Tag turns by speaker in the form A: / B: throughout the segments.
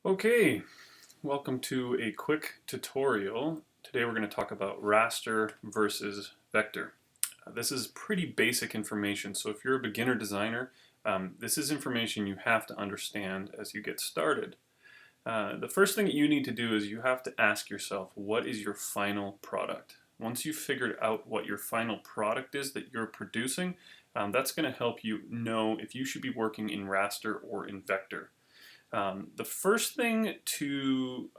A: Okay, welcome to a quick tutorial. Today we're going to talk about raster versus vector. This is pretty basic information, so if you're a beginner designer, this is information you have to understand as you get started. The first thing that you need to do is you have to ask yourself, what is your final product? Once you've figured out what your final product is that you're producing, that's going to help you know if you should be working in raster or in vector. The first thing to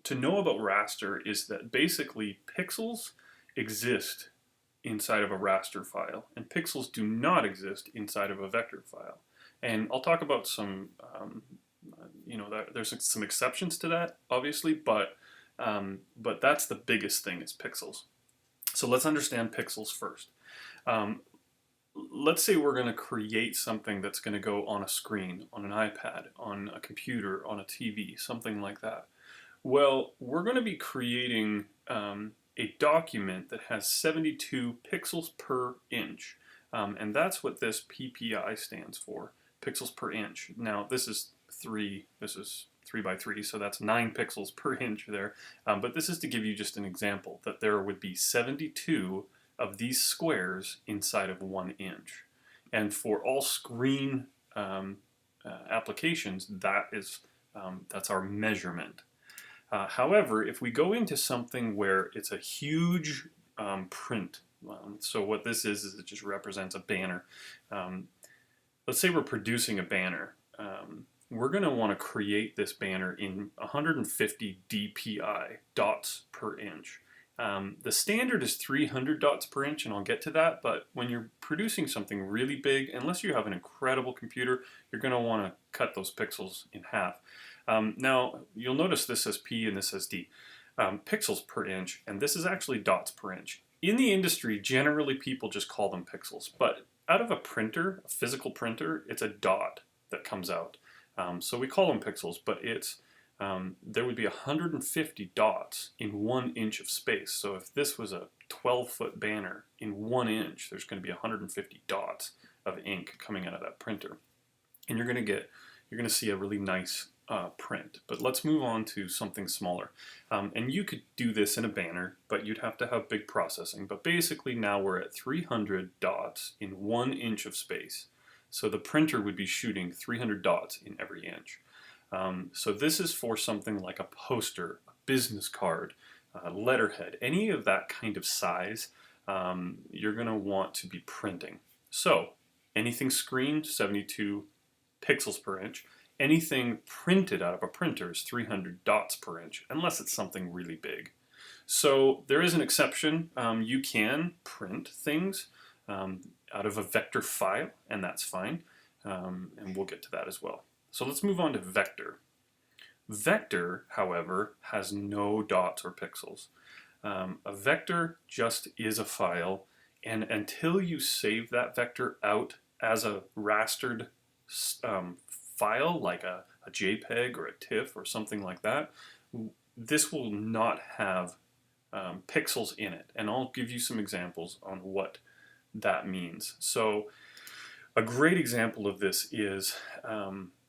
A: know about raster is that basically pixels exist inside of a raster file, and pixels do not exist inside of a vector file. And I'll talk about some, there's some exceptions to that, obviously, but that's the biggest thing is pixels. So let's understand pixels first. Um, let's say we're going to create something that's going to go on a screen, on an iPad, on a computer, on a TV, something like that. Well, we're going to be creating a document that has 72 pixels per inch. And that's what this PPI stands for, pixels per inch. Now, this is 3 by 3, so that's 9 pixels per inch there. But this is to give you just an example that there would be 72 of these squares inside of 1 inch. And for all screen applications, that's our measurement. However, if we go into something where it's a huge print, so what this is it just represents a banner. Let's say we're producing a banner. We're going to want to create this banner in 150 dpi, dots per inch. The standard is 300 dots per inch, and I'll get to that, but when you're producing something really big, unless you have an incredible computer, you're going to want to cut those pixels in half. Now, you'll notice this says P and this says D. Pixels per inch, and this is actually dots per inch. In the industry, generally people just call them pixels, but out of a printer, a physical printer, it's a dot that comes out. So we call them pixels, but there would be 150 dots in 1 inch of space. So if this was a 12-foot banner in 1 inch, there's going to be 150 dots of ink coming out of that printer, and you're going to see a really nice print. But let's move on to something smaller. And you could do this in a banner, but you'd have to have big processing. But basically now we're at 300 dots in 1 inch of space. So the printer would be shooting 300 dots in every inch. So this is for something like a poster, a business card, a letterhead, any of that kind of size you're going to want to be printing. So anything screened, 72 pixels per inch. Anything printed out of a printer is 300 dots per inch, unless it's something really big. So there is an exception. You can print things out of a vector file, and that's fine. And we'll get to that as well. So let's move on to vector. Vector, however, has no dots or pixels. A vector just is a file, and until you save that vector out as a rastered file, like a JPEG or a TIFF or something like that, this will not have pixels in it. And I'll give you some examples on what that means. So a great example of this is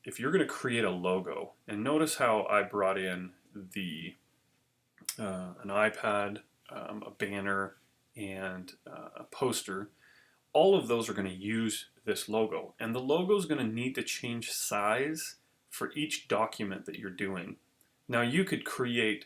A: if you're going to create a logo, and notice how I brought in an iPad, a banner, and a poster. All of those are going to use this logo, and the logo is going to need to change size for each document that you're doing. Now you could create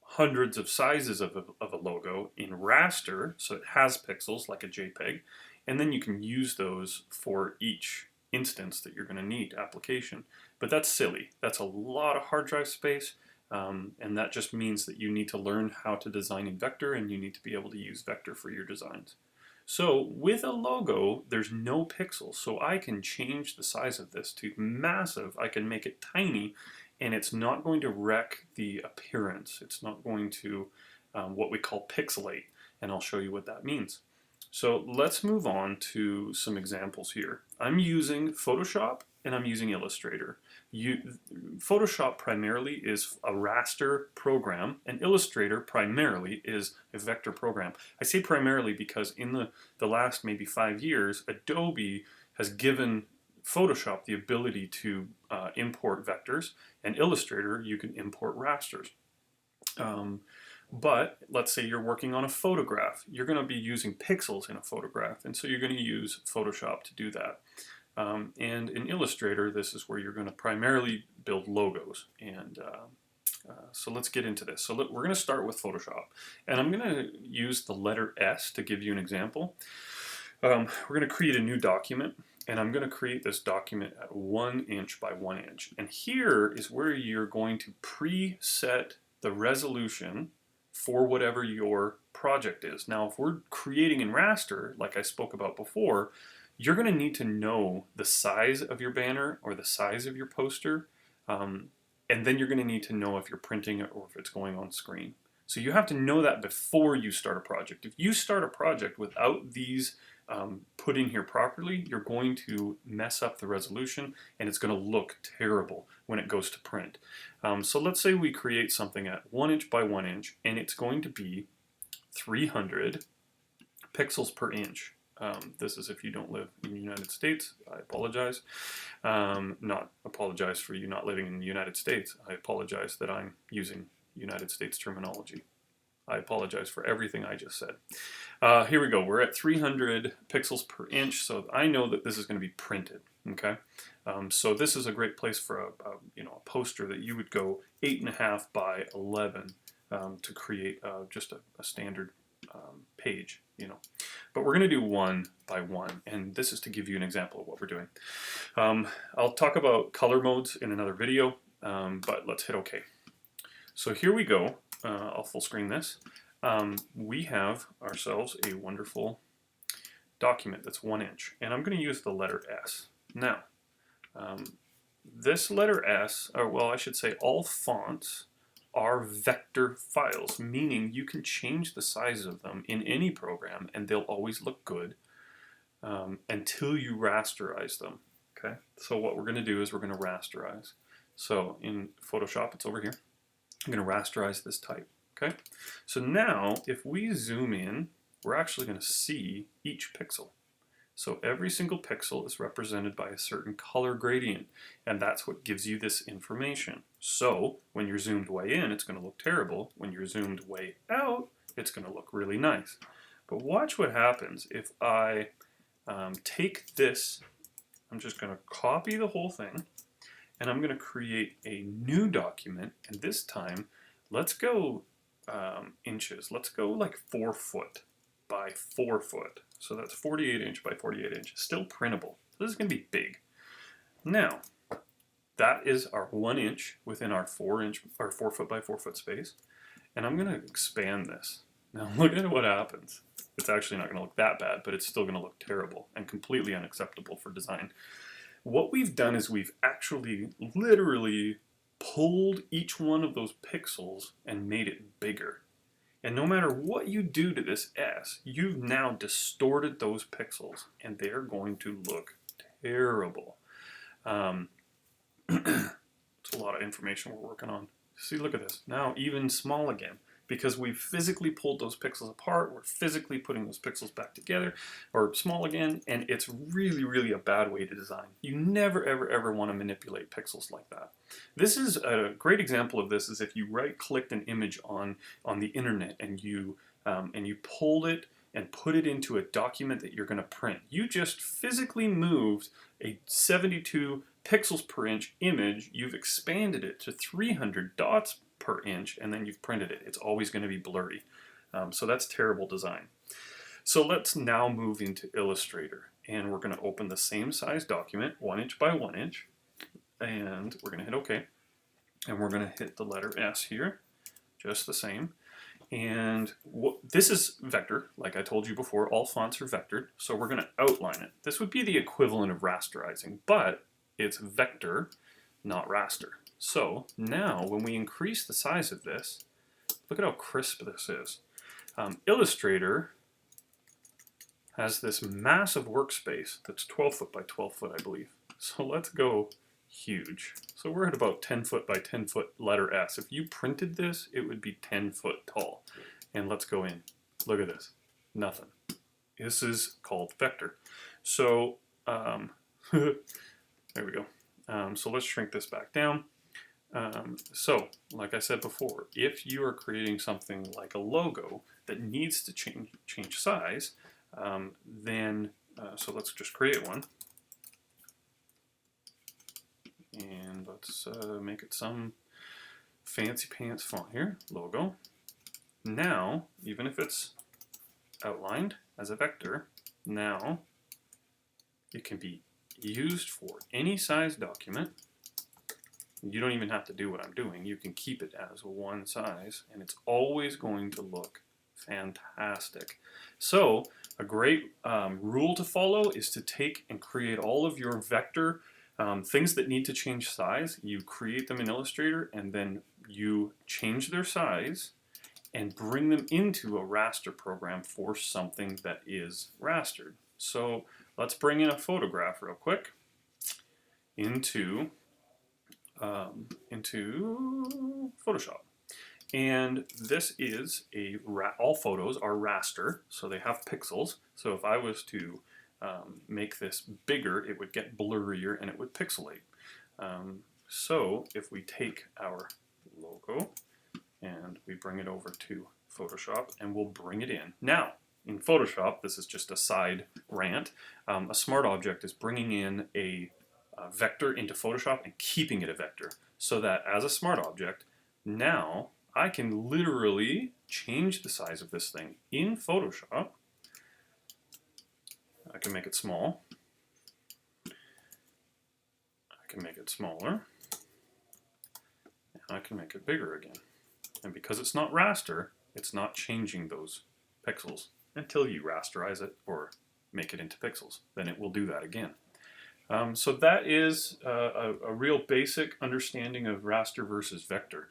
A: hundreds of sizes of a logo in raster, so it has pixels like a JPEG, and then you can use those for each instance that you're going to need, application. But that's silly. That's a lot of hard drive space, and that just means that you need to learn how to design in vector, and you need to be able to use vector for your designs. So with a logo, there's no pixels, so I can change the size of this to massive. I can make it tiny, and it's not going to wreck the appearance. It's not going to what we call pixelate, and I'll show you what that means. So let's move on to some examples here. I'm using Photoshop and I'm using Illustrator. Photoshop primarily is a raster program, and Illustrator primarily is a vector program. I say primarily because in the last maybe 5 years, Adobe has given Photoshop the ability to import vectors, and Illustrator, you can import rasters. But let's say you're working on a photograph. You're going to be using pixels in a photograph, and so you're going to use Photoshop to do that. And in Illustrator, this is where you're going to primarily build logos. And so let's get into this. So we're going to start with Photoshop, and I'm going to use the letter S to give you an example. We're going to create a new document, and I'm going to create this document at 1 inch by 1 inch. And here is where you're going to preset the resolution for whatever your project is. Now, if we're creating in raster, like I spoke about before, you're going to need to know the size of your banner or the size of your poster, and then you're going to need to know if you're printing it or if it's going on screen. So you have to know that before you start a project. If you start a project without these put in here properly, you're going to mess up the resolution and it's going to look terrible when it goes to print. So let's say we create something at 1 inch by 1 inch, and it's going to be 300 pixels per inch. This is if you don't live in the United States. I apologize. Not apologize for you not living in the United States. I apologize that I'm using United States terminology. I apologize for everything I just said. Here we go. We're at 300 pixels per inch, so I know that this is going to be printed. Okay, so this is a great place for a poster that you would go 8.5 by 11 to create just a standard page. But we're going to do 1 by 1, and this is to give you an example of what we're doing. I'll talk about color modes in another video, but let's hit OK. So here we go. I'll full screen this. We have ourselves a wonderful document that's 1 inch, and I'm going to use the letter S. Now, this letter S, or well, I should say all fonts are vector files, meaning you can change the size of them in any program and they'll always look good until you rasterize them. Okay, so what we're going to do is we're going to rasterize. So in Photoshop, it's over here. I'm going to rasterize this type. Okay, so now if we zoom in, we're actually going to see each pixel. So every single pixel is represented by a certain color gradient, and that's what gives you this information. So when you're zoomed way in, it's going to look terrible. When you're zoomed way out, it's going to look really nice. But watch what happens if I take this. I'm just going to copy the whole thing, and I'm going to create a new document, and this time let's go inches. Let's go like 4 foot by 4 foot. So that's 48 inch by 48 inch. Still printable. This is going to be big. Now, that is our 1 inch within our 4 foot by 4 foot space. And I'm going to expand this. Now look at what happens. It's actually not going to look that bad, but it's still going to look terrible and completely unacceptable for design. What we've done is we've actually literally pulled each one of those pixels and made it bigger. And no matter what you do to this S, you've now distorted those pixels, and they're going to look terrible. It's a lot of information we're working on. See, look at this. Now even small again. Because we've physically pulled those pixels apart, we're physically putting those pixels back together, or small again, and it's really, really a bad way to design. You never, ever, ever want to manipulate pixels like that. This is a great example of this is if you right-clicked an image on the internet and you pulled it and put it into a document that you're going to print. You just physically moved a 72 pixels per inch image, you've expanded it to 300 dots per inch, and then you've printed it. It's always going to be blurry. So that's terrible design. So let's now move into Illustrator, and we're going to open the same size document, 1 inch by 1 inch, and we're going to hit OK, and we're going to hit the letter S here, just the same. And this is vector, like I told you before, all fonts are vectored, so we're going to outline it. This would be the equivalent of rasterizing, but it's vector, not raster. So now when we increase the size of this, look at how crisp this is. Illustrator has this massive workspace that's 12 foot by 12 foot, I believe. So let's go huge. So we're at about 10 foot by 10 foot letter S. If you printed this, it would be 10 foot tall. And let's go in. Look at this. Nothing. This is called vector. So there we go. So let's shrink this back down. So, like I said before, if you are creating something like a logo that needs to change size, then so let's just create one, and let's make it some fancy pants font here, logo. Now, even if it's outlined as a vector, now it can be used for any size document. You don't even have to do what I'm doing. You can keep it as one size, and it's always going to look fantastic. So a great rule to follow is to take and create all of your vector things that need to change size. You create them in Illustrator, and then you change their size and bring them into a raster program for something that is rastered. So let's bring in a photograph real quick into Photoshop. And this is all photos are raster, so they have pixels. So if I was to make this bigger, it would get blurrier and it would pixelate. So if we take our logo and we bring it over to Photoshop, and we'll bring it in. Now, in Photoshop, this is just a side rant, a smart object is bringing in a vector into Photoshop and keeping it a vector, so that as a smart object, now I can literally change the size of this thing in Photoshop. I can make it small. I can make it smaller. And I can make it bigger again. And because it's not raster, it's not changing those pixels until you rasterize it or make it into pixels. Then it will do that again. So that is a real basic understanding of raster versus vector.